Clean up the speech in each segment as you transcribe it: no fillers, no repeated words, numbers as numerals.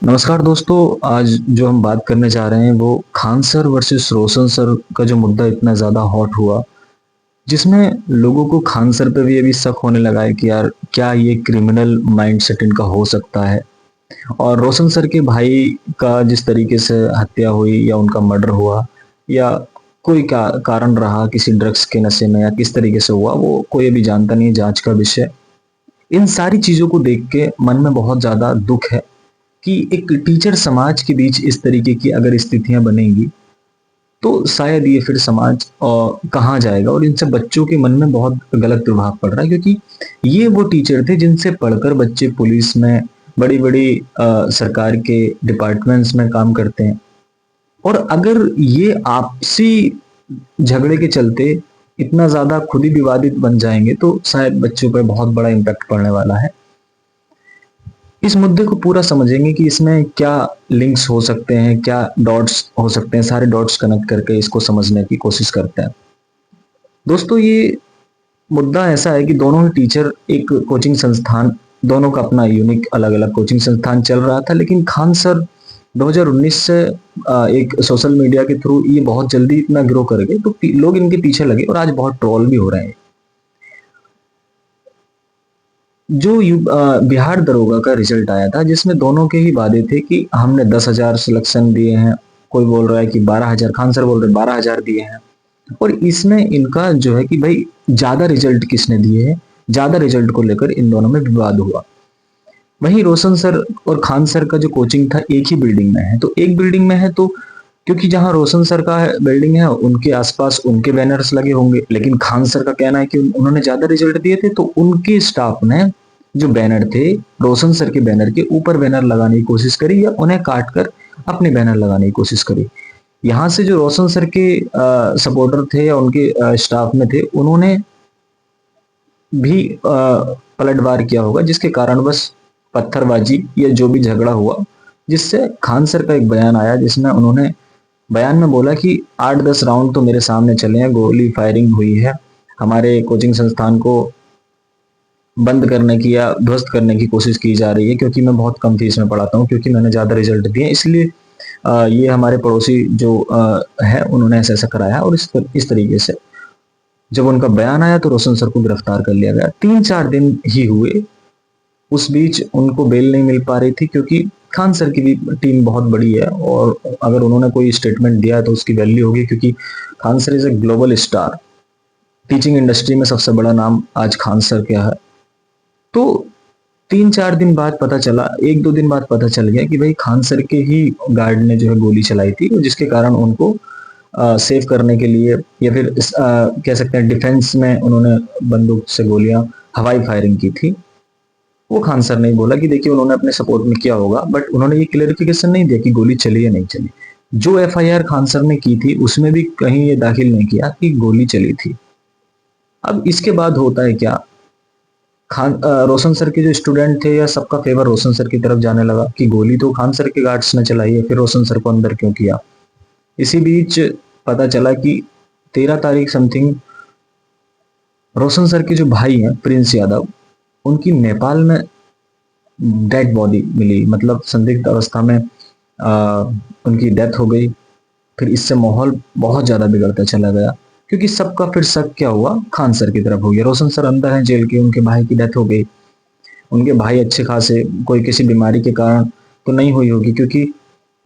नमस्कार दोस्तों। आज जो हम बात करने जा रहे हैं वो खान सर वर्सेस रोशन सर का जो मुद्दा इतना ज़्यादा हॉट हुआ, जिसमें लोगों को खान सर पे भी अभी शक होने लगा है कि यार क्या ये क्रिमिनल माइंडसेट इनका हो सकता है। और रोशन सर के भाई का जिस तरीके से हत्या हुई या उनका मर्डर हुआ या कोई कारण रहा किसी ड्रग्स के नशे में या किस तरीके से हुआ, वो कोई अभी जानता नहीं, जांच का विषय। इन सारी चीज़ों को देख के मन में बहुत ज़्यादा दुख है कि एक टीचर समाज के बीच इस तरीके की अगर स्थितियां बनेंगी तो शायद ये फिर समाज कहाँ जाएगा। और इनसे बच्चों के मन में बहुत गलत प्रभाव पड़ रहा है, क्योंकि ये वो टीचर थे जिनसे पढ़कर बच्चे पुलिस में, बड़ी बड़ी सरकार के डिपार्टमेंट्स में काम करते हैं। और अगर ये आपसी झगड़े के चलते इतना ज्यादा खुद ही विवादित बन जाएंगे तो शायद बच्चों पर बहुत बड़ा इम्पैक्ट पड़ने वाला है। इस मुद्दे को पूरा समझेंगे कि इसमें क्या लिंक्स हो सकते हैं, क्या डॉट्स हो सकते हैं, सारे डॉट्स कनेक्ट करके इसको समझने की कोशिश करते हैं। दोस्तों, ये मुद्दा ऐसा है कि दोनों ही टीचर एक कोचिंग संस्थान, दोनों का अपना यूनिक अलग अलग कोचिंग संस्थान चल रहा था, लेकिन खान सर 2019 से एक सोशल मीडिया के थ्रू ये बहुत जल्दी इतना ग्रो कर गए तो लोग इनके पीछे लगे और आज बहुत ट्रोल भी हो रहे हैं। जो बिहार दरोगा का रिजल्ट आया था, जिसमें दोनों के ही वादे थे कि हमने 10,000 सिलेक्शन दिए हैं, कोई बोल रहा है कि 12,000, खान सर बोल रहे 12,000 दिए हैं। और इसमें इनका जो है कि भाई ज्यादा रिजल्ट किसने दिए हैं, ज्यादा रिजल्ट को लेकर इन दोनों में विवाद हुआ। वहीं रोशन सर और खान सर का जो कोचिंग था एक ही बिल्डिंग में है, तो एक बिल्डिंग में है तो क्योंकि जहां रोशन सर का बिल्डिंग है उनके आसपास उनके बैनर्स लगे होंगे, लेकिन खान सर का कहना है कि उन्होंने ज्यादा रिजल्ट दिए थे तो उनके स्टाफ ने जो बैनर थे रोशन सर के बैनर के ऊपर बैनर लगाने की कोशिश करी या उन्हें काट कर अपने बैनर लगाने की कोशिश करी। यहाँ से जो रोशन सर के सपोर्टर थे या उनके स्टाफ में थे, उन्होंने भी पलटवार किया होगा, जिसके कारण बस पत्थरबाजी या जो भी झगड़ा हुआ, जिससे खान सर का एक बयान आया जिसमें उन्होंने बयान में बोला कि 8-10 राउंड तो मेरे सामने चले हैं, गोली फायरिंग हुई है, हमारे कोचिंग संस्थान को बंद करने की या ध्वस्त करने की कोशिश की जा रही है, क्योंकि मैं बहुत कम फीस में पढ़ाता हूँ, क्योंकि मैंने ज्यादा रिजल्ट दिए, इसलिए ये हमारे पड़ोसी जो है उन्होंने ऐसा ऐसा कराया। और इस तरीके से जब उनका बयान आया तो रोशन सर को गिरफ्तार कर लिया गया। 3-4 दिन ही हुए, उस बीच उनको बेल नहीं मिल पा रही थी, क्योंकि खान सर की भी टीम बहुत बड़ी है और अगर उन्होंने कोई स्टेटमेंट दिया तो उसकी वैल्यू होगी, क्योंकि Khan sir is a global star. Teaching industry में सबसे बड़ा नाम आज खान सर का है। तो 3-4 दिन बाद पता चला, 1-2 दिन बाद पता चल गया कि भाई खान सर के ही गार्ड ने जो है गोली चलाई थी, जिसके कारण उनको सेव करने के लिए या फिर कह सकते हैं डिफेंस में उन्होंने बंदूक से गोलियां हवाई फायरिंग की थी। वो खान सर ने बोला कि देखिए उन्होंने अपने सपोर्ट में किया होगा, बट उन्होंने ये क्लेरिफिकेशन नहीं दिया कि गोली चली या नहीं चली। जो एफआईआर खान सर ने की थी उसमें भी कहीं ये दाखिल नहीं किया कि गोली चली थी। अब इसके बाद होता है क्या, रोशन सर के जो स्टूडेंट थे या सबका फेवर रोशन सर की तरफ जाने लगा कि गोली तो खान सर के गार्ड्स ने चलाई है, फिर रोशन सर को अंदर क्यों किया। इसी बीच पता चला कि 13 तारीख समथिंग रोशन सर के जो भाई हैं प्रिंस यादव, उनकी नेपाल में डेड बॉडी मिली, मतलब संदिग्ध अवस्था में उनकी डेथ हो गई। फिर इससे माहौल बहुत ज्यादा बिगड़ता चला गया, क्योंकि सबका फिर शक क्या हुआ, खान सर की तरफ हो गया। रोशन सर अंदर हैं जेल के, उनके भाई की डेथ हो गई। उनके भाई अच्छे खासे, कोई किसी बीमारी के कारण तो नहीं हुई होगी, क्योंकि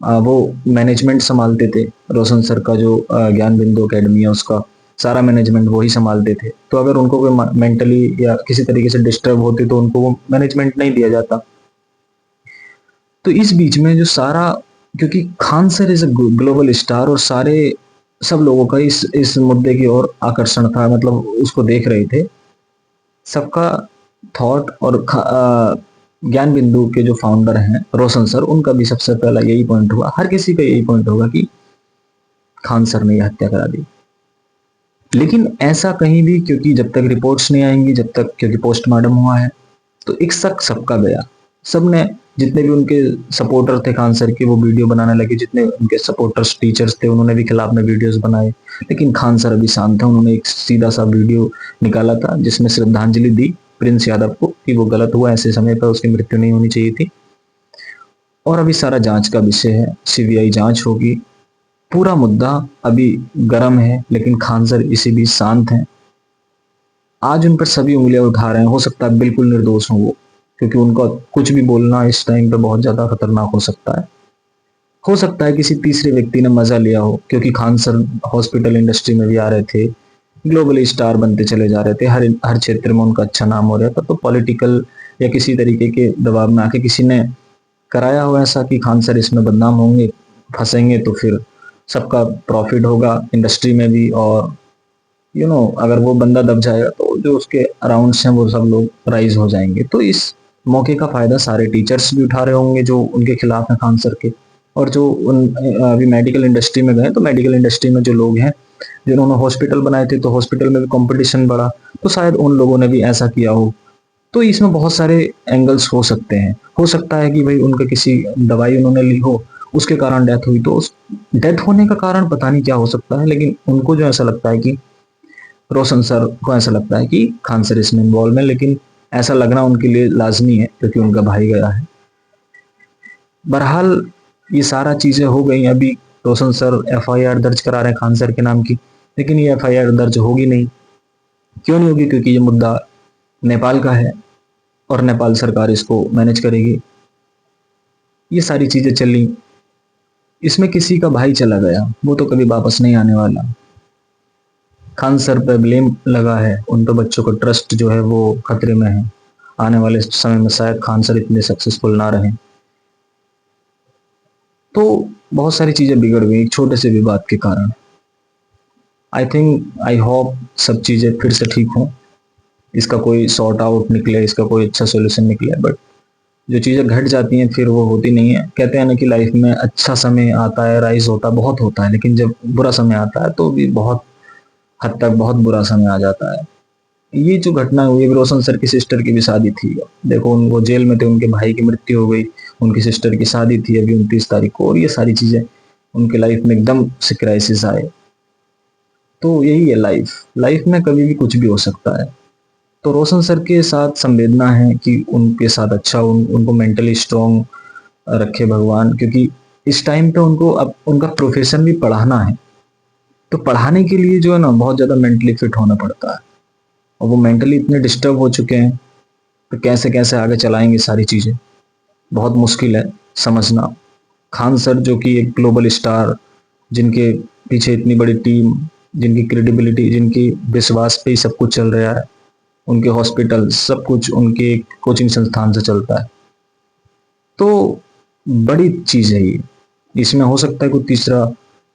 वो मैनेजमेंट संभालते थे। रोशन सर का जो ज्ञान बिंदु अकेडमी है उसका सारा मैनेजमेंट वही संभालते थे, तो अगर उनको कोई मेंटली या किसी तरीके से डिस्टर्ब होते तो उनको वो मैनेजमेंट नहीं दिया जाता। तो इस बीच में जो सारा, क्योंकि Khan sir is a global star और सारे सब लोगों का इस मुद्दे की ओर आकर्षण था, मतलब उसको देख रहे थे। सबका थॉट और ज्ञान बिंदु के जो फाउंडर हैं रोशन सर, उनका भी सबसे पहला यही पॉइंट हुआ, हर किसी का यही पॉइंट होगा कि खान सर ने यह हत्या करा दी। लेकिन ऐसा कहीं भी, क्योंकि जब तक रिपोर्ट्स नहीं आएंगी, जब तक, क्योंकि पोस्टमार्टम हुआ है, तो एक शक सबका गया। सबने, जितने भी उनके सपोर्टर थे खान सर के, वो वीडियो बनाने लगे, जितने उनके सपोर्टर्स टीचर्स थे उन्होंने भी खिलाफ में वीडियोस बनाए। लेकिन खान सर अभी शांत था, उन्होंने एक सीधा सा वीडियो निकाला था जिसमें श्रद्धांजलि दी प्रिंस यादव को कि वो गलत हुआ, ऐसे समय पर उसकी मृत्यु नहीं होनी चाहिए थी। और अभी सारा जांच का विषय है, सीबीआई जांच होगी। पूरा मुद्दा अभी गर्म है, लेकिन खान सर इसी बीच शांत हैं। आज उन पर सभी उंगलियां उठा रहे हैं, हो सकता है बिल्कुल निर्दोष हो वो, क्योंकि उनका कुछ भी बोलना इस टाइम पे बहुत ज्यादा खतरनाक हो सकता है। हो सकता है किसी तीसरे व्यक्ति ने मजा लिया हो, क्योंकि खान सर हॉस्पिटल इंडस्ट्री में भी आ रहे थे, ग्लोबली स्टार बनते चले जा रहे थे, हर हर क्षेत्र में उनका अच्छा नाम हो रहा था। तो पॉलिटिकल या किसी तरीके के दबाव में आके किसी ने कराया हो ऐसा कि खान सर इसमें बदनाम होंगे, फंसेंगे, तो फिर सबका प्रॉफिट होगा इंडस्ट्री में भी। और अगर वो बंदा दब जाएगा तो जो उसके अराउंड्स हैं वो सब लोग राइज हो जाएंगे। तो इस मौके का फायदा सारे टीचर्स भी उठा रहे होंगे जो उनके खिलाफ हैं खान सर के। और जो अभी मेडिकल इंडस्ट्री में गए, तो मेडिकल इंडस्ट्री में जो लोग हैं जिन्होंने हॉस्पिटल बनाए थे, तो हॉस्पिटल में भी कंपटीशन बढ़ा, तो शायद उन लोगों ने भी ऐसा किया हो। तो इसमें बहुत सारे एंगल्स हो सकते हैं। हो सकता है कि भाई उनका किसी दवाई उन्होंने ली हो, उसके कारण डेथ हुई, तो उस डेथ होने का कारण पता नहीं क्या हो सकता है, लेकिन उनको जो ऐसा लगता है कि रोशन सर को ऐसा लगता है कि खान सर इसमें इन्वॉल्व है, लेकिन ऐसा लगना उनके लिए लाजमी है क्योंकि उनका भाई गया है। बहरहाल ये सारा चीजें हो गई। अभी रोशन सर एफआईआर दर्ज करा रहे हैं खान सर के नाम की, लेकिन ये एफआईआर दर्ज होगी नहीं। क्यों नहीं होगी? क्योंकि ये मुद्दा नेपाल का है और नेपाल सरकार इसको मैनेज करेगी। ये सारी चीजें चली, इसमें किसी का भाई चला गया, वो तो कभी वापस नहीं आने वाला। खान सर पे ब्लेम लगा है, उन पे बच्चों का ट्रस्ट जो है वो खतरे में है। आने वाले समय में शायद खान सर इतने सक्सेसफुल ना रहे। तो बहुत सारी चीजें बिगड़ गई एक छोटे से विवाद के कारण। आई होप सब चीजें फिर से ठीक हों, इसका कोई सॉर्ट आउट निकले, इसका कोई अच्छा सोल्यूशन निकले। बट जो चीजें घट जाती हैं फिर वो होती नहीं है। कहते हैं ना कि लाइफ में अच्छा समय आता है, राइज होता है, बहुत होता है, लेकिन जब बुरा समय आता है तो भी बहुत हद तक बहुत बुरा समय आ जाता है। ये जो घटना हुई, रोशन सर की सिस्टर की भी शादी थी। देखो वो जेल में थे, उनके भाई की मृत्यु हो गई, उनकी सिस्टर की शादी थी अभी 29 तारीख को, और ये सारी चीजें उनके लाइफ में एकदम से क्राइसिस आए। तो यही है लाइफ, लाइफ में कभी भी कुछ भी हो सकता है। तो रोशन सर के साथ संवेदना है कि उनके साथ अच्छा उनको मेंटली स्ट्रॉन्ग रखे भगवान, क्योंकि इस टाइम पे उनको अब उनका प्रोफेशन भी पढ़ाना है। तो पढ़ाने के लिए जो है ना बहुत ज्यादा मेंटली फिट होना पड़ता है, और वो मेंटली इतने डिस्टर्ब हो चुके हैं, तो कैसे कैसे आगे चलाएंगे सारी चीजें, बहुत मुश्किल है समझना। खान सर जो कि एक ग्लोबल स्टार, जिनके पीछे इतनी बड़ी टीम, जिनकी क्रेडिबिलिटी, जिनकी विश्वास पे ही सब कुछ चल रहा है, उनके हॉस्पिटल सब कुछ उनके कोचिंग संस्थान से चलता है। तो बड़ी चीज है ये। इसमें हो सकता है कोई तीसरा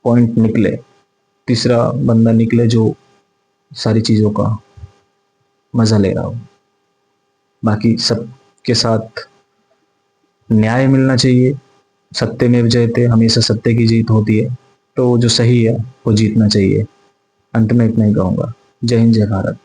पॉइंट निकले, तीसरा बंदा निकले जो सारी चीजों का मजा ले रहा हो। बाकी सबके साथ न्याय मिलना चाहिए, सत्य में जयते, हमेशा सत्य की जीत होती है। तो जो सही है वो जीतना चाहिए। अंत में इतना ही कहूंगा। जय हिंद, जय भारत।